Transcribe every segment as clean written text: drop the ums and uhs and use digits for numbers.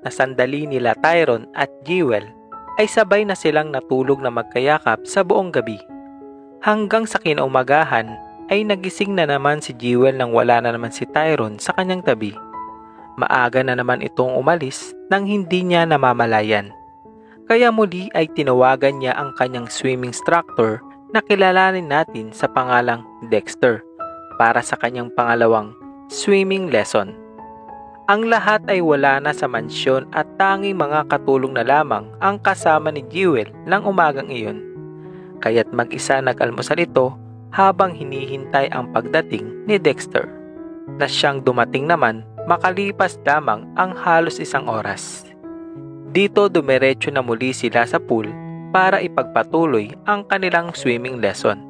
na sandali nila Tyron at Jewel ay sabay na silang natulog na magkayakap sa buong gabi. Hanggang sa kinaumagahan ay nagising na naman si Jewel nang wala na naman si Tyron sa kanyang tabi. Maaga na naman itong umalis nang hindi niya namamalayan. Kaya muli ay tinawagan niya ang kanyang swimming instructor na kilalanin natin sa pangalang Dexter para sa kanyang pangalawang swimming lesson. Ang lahat ay wala na sa mansyon at tanging mga katulong na lamang ang kasama ni Jewel ng umagang iyon. Kaya't mag-isa nag-almusal ito habang hinihintay ang pagdating ni Dexter, na siyang dumating naman makalipas lamang ang halos 1 oras. Dito dumiretso na muli sila sa pool para ipagpatuloy ang kanilang swimming lesson.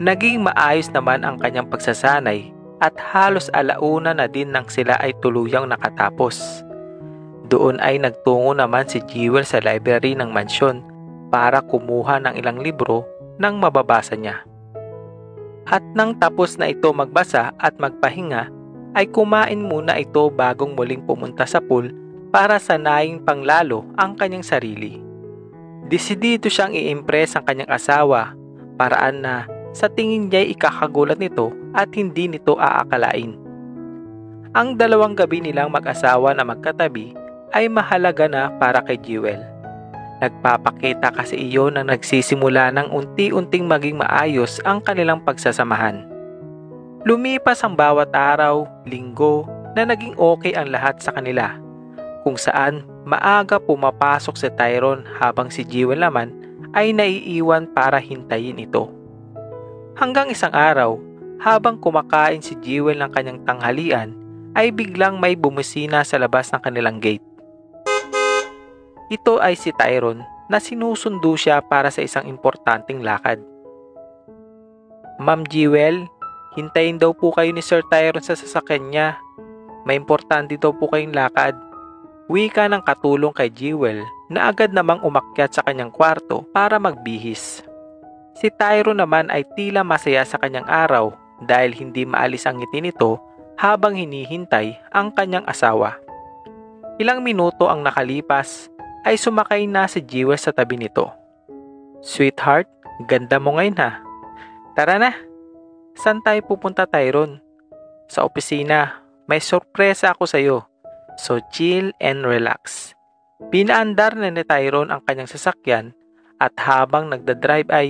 Naging maayos naman ang kanyang pagsasanay at halos 1:00 na din nang sila ay tuluyang nakatapos. Doon ay nagtungo naman si Jewel sa library ng mansyon para kumuha ng ilang libro nang mababasa niya. At nang tapos na ito magbasa at magpahinga, ay kumain muna ito bagong muling pumunta sa pool para sanayin panglalo ang kanyang sarili. Desidido siyang i-impress ang kanyang asawa, paraan na sa tingin niya ikakagulat nito at hindi nito aakalain. Ang 2 gabi nilang mag-asawa na magkatabi ay mahalaga na para kay Jewel. Nagpapakita kasi iyon na nagsisimula ng unti-unting maging maayos ang kanilang pagsasamahan. Lumipas ang bawat araw, linggo na naging okay ang lahat sa kanila, kung saan maaga pumapasok si Tyron habang si Jewel naman ay naiiwan para hintayin ito. Hanggang isang araw, habang kumakain si Jewel ng kanyang tanghalian, ay biglang may bumusina sa labas ng kanilang gate. Ito ay si Tyron na sinusundo siya para sa isang importanteng lakad. "Ma'am Jewel, hintayin daw po kayo ni Sir Tyron sa sasakyan niya. May importante daw po kayong lakad." Wika ng katulong kay Jewel na agad namang umakyat sa kanyang kwarto para magbihis. Si Tyron naman ay tila masaya sa kanyang araw dahil hindi maalis ang ngiti nito habang hinihintay ang kanyang asawa. Ilang minuto ang nakalipas ay sumakay na si Jewel sa tabi nito. "Sweetheart, ganda mo ngayon ha. Tara na. Saan tayo pupunta, Tyron?" "Sa opisina. May sorpresa ako sa'yo. So chill and relax." Pinaandar na ni Tyron ang kanyang sasakyan at habang nagdadrive ay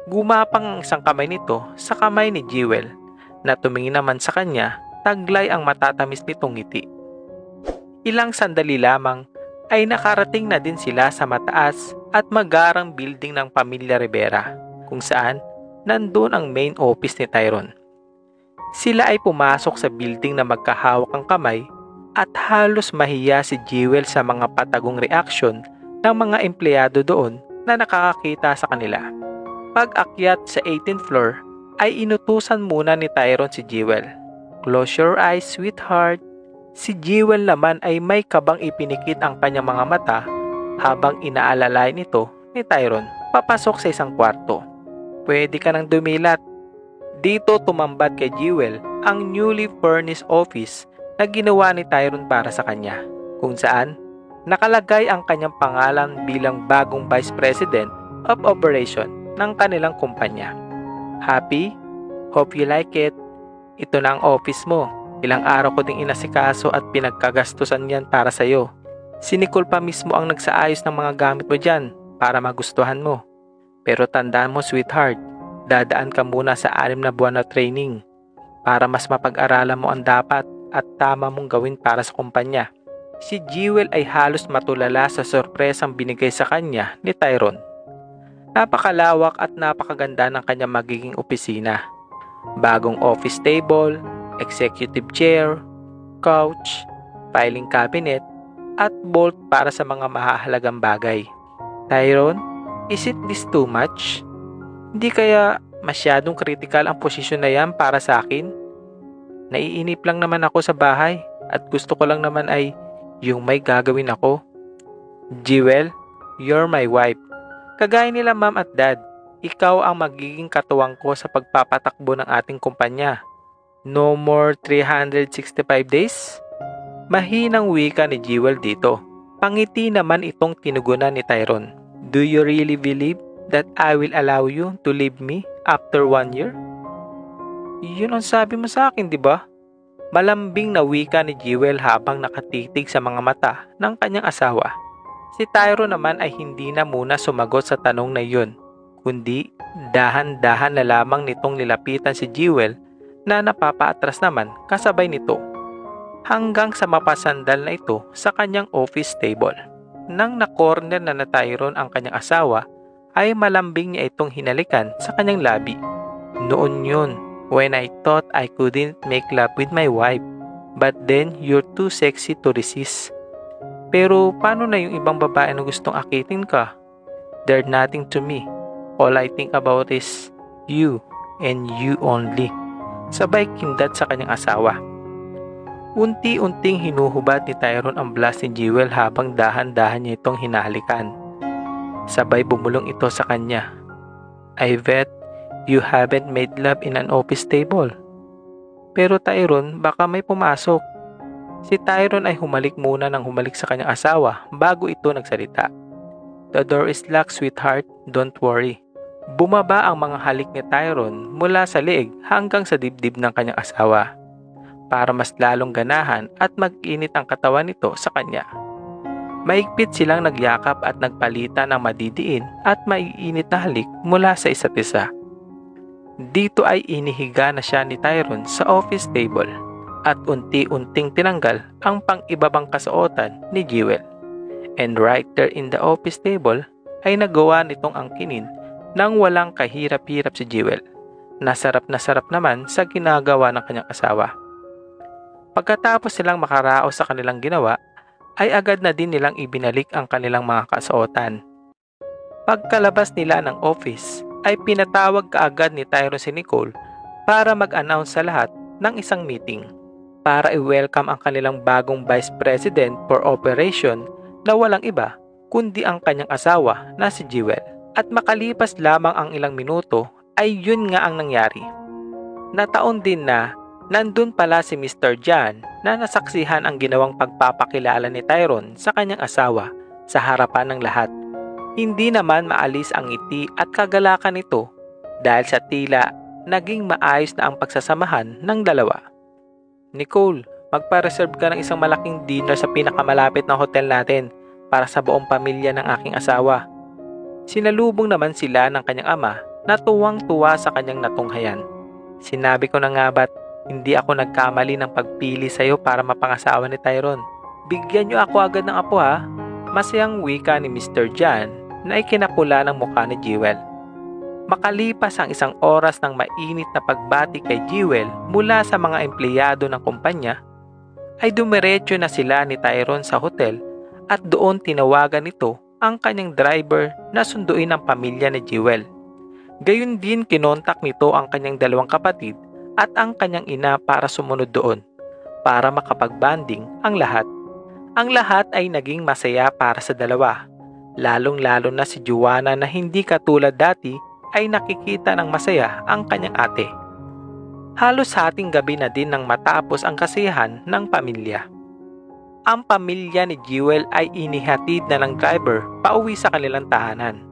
gumapang ang isang kamay nito sa kamay ni Jewel na tumingin naman sa kanya, taglay ang matatamis nitong ngiti. Ilang sandali lamang ay nakarating na din sila sa mataas at magarang building ng Pamilya Rivera, kung saan nandun ang main office ni Tyron. Sila ay pumasok sa building na magkahawak ang kamay at halos mahiya si Jewel sa mga patagong reaksyon ng mga empleyado doon na nakakakita sa kanila. Pag-akyat sa 18th floor ay inutusan muna ni Tyron si Jewel. "Close your eyes, sweetheart." Si Jewel naman ay may kabang ipinikit ang kanyang mga mata habang inaalalayan ito ni Tyron papasok sa isang kwarto. "Pwede ka nang dumilat." Dito tumambad kay Jewel ang newly furnished office na ginawa ni Tyron para sa kanya, kung saan nakalagay ang kanyang pangalan bilang bagong Vice President of Operation ng kanilang kumpanya. "Happy? Hope you like it. Ito na ang office mo. Ilang araw ko ding inasikaso at pinagkagastusan yan para sa'yo. Si Nicole pa mismo ang nagsaayos ng mga gamit mo dyan para magustuhan mo. Pero tandaan mo, sweetheart, dadaan ka muna sa 6 na buwan na training para mas mapag-aralan mo ang dapat at tama mong gawin para sa kumpanya." Si Jewel ay halos matulala sa sorpresang binigay sa kanya ni Tyron. Napakalawak at napakaganda ng kanyang magiging opisina. Bagong office table, executive chair, couch, filing cabinet, at vault para sa mga mahahalagang bagay. "Tyron, is it this too much? Hindi kaya masyadong critical ang posisyon na yan para sa akin? Naiinip lang naman ako sa bahay at gusto ko lang naman ay yung may gagawin ako." "Jewel, you're my wife. Kagaya nila ma'am at dad, ikaw ang magiging katuwang ko sa pagpapatakbo ng ating kumpanya. No more 365 days? Mahinang wika ni Jewel dito. Pangiti naman itong tinugunan ni Tyrone. Do you really believe that I will allow you to leave me after 1 year? Yun ang sabi mo sa akin, di ba? Malambing na wika ni Jewel habang nakatitig sa mga mata ng kanyang asawa. Si Tyrone naman ay hindi na muna sumagot sa tanong na yun, kundi dahan-dahan na lamang nitong nilapitan si Jewel na napapaatras naman kasabay nito, hanggang sa mapasandal na ito sa kanyang office table. Nang na-corner na Tyrone ang kanyang asawa, ay malambing niya itong hinalikan sa kanyang labi. Noon yun, when I thought I couldn't make love with my wife, but then you're too sexy to resist. Pero paano na yung ibang babae na gustong akitin ka? They're nothing to me. All I think about is you and you only. Sabay kindat sa kanyang asawa. Unti-unting hinuhubad ni Tyrone ang blast ni Jewel habang dahan-dahan niya itong hinahalikan. Sabay bumulong ito sa kanya. I bet you haven't made love in an office table. Pero Tyrone, baka may pumasok. Si Tyrone ay humalik muna ng humalik sa kanyang asawa bago ito nagsalita. The door is locked, sweetheart. Don't worry. Bumaba ang mga halik ni Tyrone mula sa leeg hanggang sa dibdib ng kanyang asawa, para mas lalong ganahan at mag-init ang katawan nito sa kanya. Maigpit silang nagyakap at nagpalitan ng madidiin at maiinit na halik mula sa isa't isa. Dito ay inihiga na siya ni Tyrone sa office table at unti-unting tinanggal ang pang-ibabang kasuotan ni Jewel. And right there in the office table ay nagawa nitong angkinin nang walang kahirap-hirap si Jewel. Nasarap na sarap naman sa ginagawa ng kanyang asawa. Pagkatapos silang makaraos sa kanilang ginawa, ay agad na din nilang ibinalik ang kanilang mga kasuotan. Pagkalabas nila ng office, ay pinatawag kaagad ni Tyrone si Nicole para mag-announce sa lahat ng isang meeting para i-welcome ang kanilang bagong Vice President for Operation na walang iba kundi ang kanyang asawa na si Jewel. At makalipas lamang ang ilang minuto ay yun nga ang nangyari. Nataon din na nandun pala si Mr. John na nasaksihan ang ginawang pagpapakilala ni Tyrone sa kanyang asawa sa harapan ng lahat. Hindi naman maalis ang ngiti at kagalakan nito dahil sa tila naging maayos na ang pagsasamahan ng dalawa. Nicole, magpa-reserve ka ng isang malaking dinner sa pinakamalapit na hotel natin para sa buong pamilya ng aking asawa. Sinalubong naman sila ng kanyang ama na tuwang-tuwa sa kanyang natunghayan. Sinabi ko na nga ba't hindi ako nagkamali ng pagpili sa iyo para mapangasawa ni Tyrone. Bigyan niyo ako agad ng apo ha. Masayang wika ni Mr. John na ikinapula ng mukha ni Jewel. Makalipas ang 1 oras ng mainit na pagbati kay Jewel mula sa mga empleyado ng kumpanya, ay dumiretso na sila ni Tyrone sa hotel at doon tinawagan nito ang kanyang driver na sunduin ang pamilya ni Jewel. Gayun din kinontak nito ang kanyang 2 kapatid at ang kanyang ina para sumunod doon para makapag-banding ang lahat. Ang lahat ay naging masaya para sa dalawa, lalong-lalo na si Joanna na hindi katulad dati ay nakikita ng masaya ang kanyang ate. Halos hating gabi na din nang matapos ang kasiyahan ng pamilya. Ang pamilya ni Jewel ay inihatid na ng driver pauwi sa kanilang tahanan,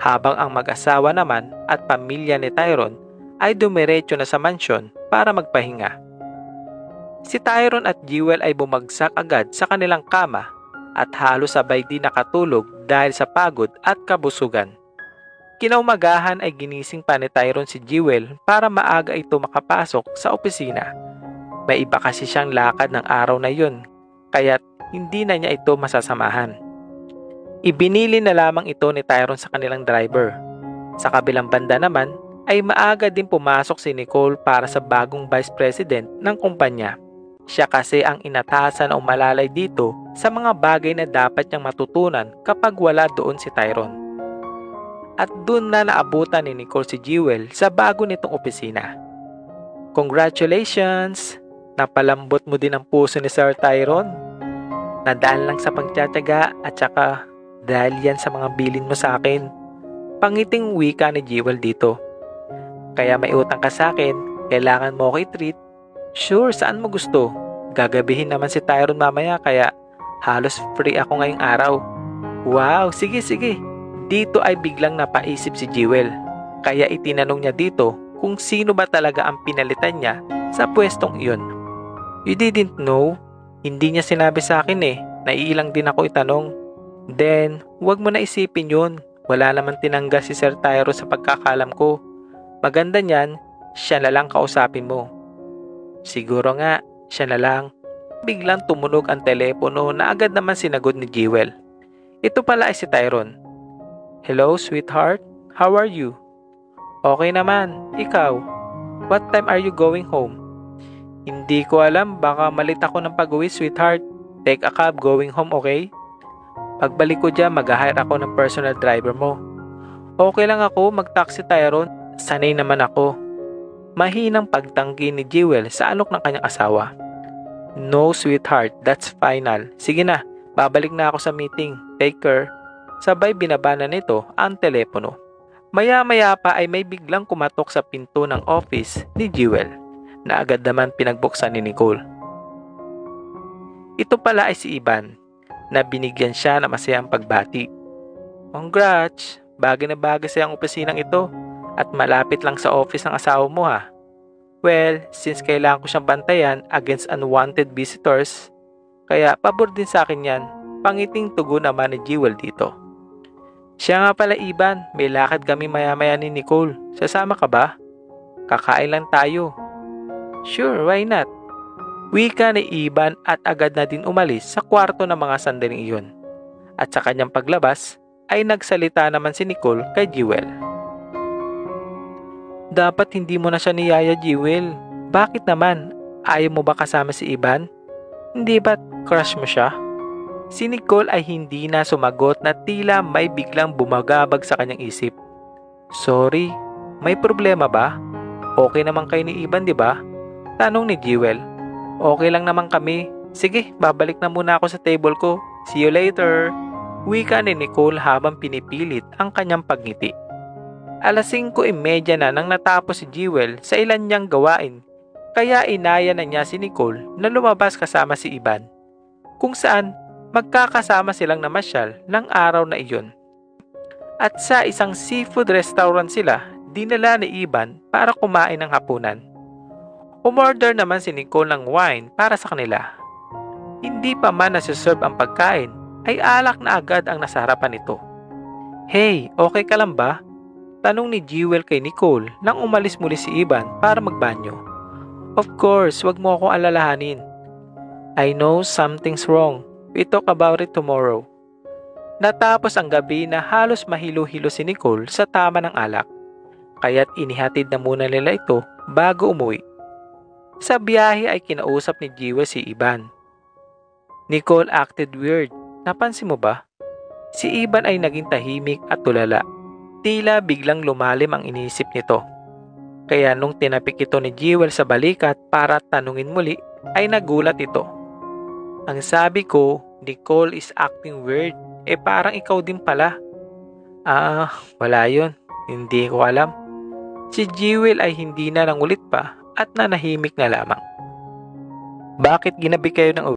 habang ang mag-asawa naman at pamilya ni Tyrone ay dumiretso na sa mansyon para magpahinga. Si Tyrone at Jewel ay bumagsak agad sa kanilang kama at halos sabay din nakatulog dahil sa pagod at kabusugan. Kinaumagahan ay ginising pa ni Tyrone si Jewel para maaga ito makapasok sa opisina. May iba kasi siyang lakad ng araw na yun, kaya't hindi na niya ito masasamahan. Ibinili na lamang ito ni Tyrone sa kanilang driver. Sa kabilang banda naman, ay maaga din pumasok si Nicole para sa bagong Vice President ng kumpanya. Siya kasi ang inatasan o malalay dito sa mga bagay na dapat niyang matutunan kapag wala doon si Tyrone. At doon na naabutan ni Nicole si Jewel sa bago nitong opisina. Congratulations! Napalambot mo din ang puso ni Sir Tyrone. Nadaan lang sa pagtsatsaga at saka dahil yan sa mga bilin mo sa akin. Pangiting wika ni Jewel dito. Kaya may utang ka sa akin, kailangan mo ako i-treat. Sure, saan mo gusto? Gagabihin naman si Tyrone mamaya kaya halos free ako ngayong araw. Wow, sige sige. Dito ay biglang napaisip si Jewel. Kaya itinanong niya dito kung sino ba talaga ang pinalitan niya sa pwestong iyon. You didn't know? Hindi niya sinabi sa akin eh. Naiilang din ako itanong. Then, wag mo na isipin yun. Wala naman tinanggal si Sir Tyrone sa pagkakalam ko. Maganda niyan, siya na lang kausapin mo. Siguro nga, siya na lang. Biglang tumunog ang telepono na agad naman sinagot ni Jewel. Ito pala ay si Tyrone. Hello, sweetheart. How are you? Okay naman. Ikaw? What time are you going home? Hindi ko alam. Baka malit ako ng pag-uwi, sweetheart. Take a cab going home, okay? Pagbalik ko dyan, mag-hire ako ng personal driver mo. Okay lang ako, mag-taxi Tyrone. Sanay naman ako. Mahinang pagtanggi ni Jewel sa alok ng kanyang asawa. No, sweetheart. That's final. Sige na, babalik na ako sa meeting. Take care. Sabay binaba na nito ang telepono. Maya-maya pa ay may biglang kumatok sa pinto ng office ni Jewel na agad naman pinagbuksan ni Nicole. Ito pala ay si Ivan na binigyan siya ng masayang pagbati. Congrats! Bagay na bagay sa ang opisinang ito at malapit lang sa office ng asawa mo ha. Well, since kailangan ko siyang bantayan against unwanted visitors, kaya pabor din sa akin yan. Pangiting tugon naman ni Jewel dito. Siya nga pala Ivan, may lakad kami maya-maya ni Nicole. Sasama ka ba? Kakain lang tayo. Sure, why not? Wika ni Ivan at agad na din umalis sa kwarto ng mga sandaling iyon. At sa kanyang paglabas, ay nagsalita naman si Nicole kay Jewel. Dapat hindi mo na siya niyaya, Jewel. Bakit naman? Ayaw mo ba kasama si Ivan? Hindi ba't crush mo siya? Si Nicole ay hindi na sumagot na tila may biglang bumagabag sa kanyang isip. Sorry, may problema ba? Okay naman kayo ni Ivan, di ba? Tanong ni Jewel. Okay lang naman kami. Sige, babalik na muna ako sa table ko. See you later. Wika ni Nicole habang pinipilit ang kanyang pagngiti. 5:30 na nang natapos si Jewel sa ilan niyang gawain. Kaya inaya na niya si Nicole na lumabas kasama si Ivan. Kung saan magkakasama silang namasyal ng araw na iyon. At sa isang seafood restaurant sila, dinala ni Ivan para kumain ng hapunan. Umorder naman si Nicole ng wine para sa kanila. Hindi pa man nasiserve ang pagkain, ay alak na agad ang nasa harapan nito. Hey, okay ka lang ba? Tanong ni Jewel kay Nicole nang umalis muli si Ivan para magbanyo. Of course, wag mo akong alalahanin. I know something's wrong. We talk about it tomorrow. Natapos ang gabi na halos mahilo-hilo si Nicole sa tama ng alak. Kaya't inihatid na muna nila ito bago umuwi. Sa biyahe ay kinausap ni Jewel si Ivan. Nicole acted weird. Napansin mo ba? Si Ivan ay naging tahimik at tulala. Tila biglang lumalim ang iniisip nito. Kaya nung tinapik ito ni Jewel sa balikat para tanungin muli, ay nagulat ito. Ang sabi ko, Nicole is acting weird. Parang ikaw din pala. Wala yun. Hindi ko alam. Si Jewel ay hindi na nangulit pa at nanahimik na lamang. Bakit ginabi kayo ng